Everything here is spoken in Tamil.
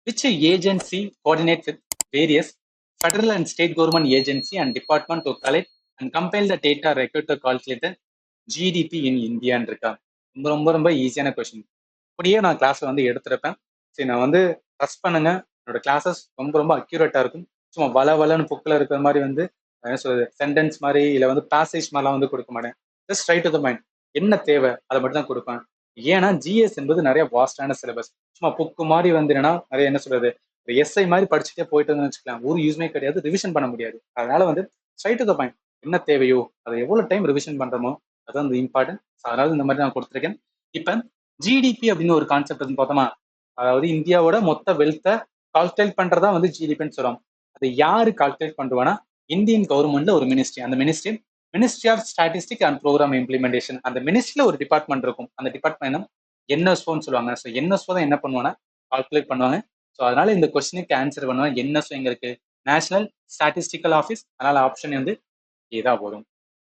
Which agency coordinates with various federal and state government agency and department to collect and compile the data required to calculate the GDP இன் இந்தியான்னு இருக்கா? ரொம்ப ரொம்ப ரொம்ப ஈஸியான கொஸ்டின். அப்படியே நான் கிளாஸ்ல வந்து எடுத்திருப்பேன். சரி, நான் வந்து ட்ரஸ்ட் பண்ணுங்க, என்னோட கிளாஸஸ் ரொம்ப ரொம்ப அக்யூரேட்டா இருக்கும். சும்மா வளன்னு புக்கில் இருக்கிற மாதிரி வந்து என்ன சொல்றது சென்டென்ஸ் மாதிரி இல்லை வந்து பேசேஜ் மாதிரிலாம் வந்து கொடுக்க மாட்டேன். Just right to the mind, என்ன தேவை அதை மட்டும் தான் கொடுப்பேன். ஏன்னா ஜிஎஸ் என்பது நிறைய வாஸ்டான சிலபஸ். சும்மா புக்கு மாதிரி வந்து என்னன்னா நிறைய என்ன சொல்றது எஸ்ஐ மாதிரி படிச்சுட்டே போயிட்டு வச்சுக்கலாம், ஒரு யூஸ்மே கிடையாது, ரிவிஷன் பண்ண முடியாது. அதனால வந்து ஸ்ட்ரைட் டு த பாயிண்ட், என்ன தேவையோ அதை எவ்வளவு டைம் ரிவிஷன் பண்றோமோ அதான் வந்து இம்பார்ட்டன்ட். அதனால இந்த மாதிரி நான் கொடுத்துருக்கேன். இப்ப ஜிடிபி அப்படின்னு ஒரு கான்செப்ட் வந்து பார்த்தோமா, அதாவது இந்தியாவோட மொத்த வெல்த்தை கால்குலேட் பண்றதா வந்து ஜிடிபின்னு சொல்றோம். அதை யாரு கால்குலேட் பண்ணுவானா, இந்தியன் கவர்மெண்ட்ல ஒரு மினிஸ்ட்ரி, அந்த ministry of statistic and programme implementation. அந்த மினிஸ்ட்ரியில ஒரு டிபார்ட்மெண்ட் இருக்கும். அந்த டிபார்ட்மெண்ட் என்எஸ்ஓன்னு சொல்லுவாங்க. ஸோ என்எஸ்ஓ தான் என்ன பண்ணுவாங்கன்னா கால்குலேட் பண்ணுவாங்க. ஸோ அதனால இந்த கொஸ்டினுக்கு ஆன்சர் பண்ணுவாங்க. என்எஸ்ஓ எங்க இருக்கு? National statistical office. அதனால ஆப்ஷன் வந்து ஏதான் வரும்.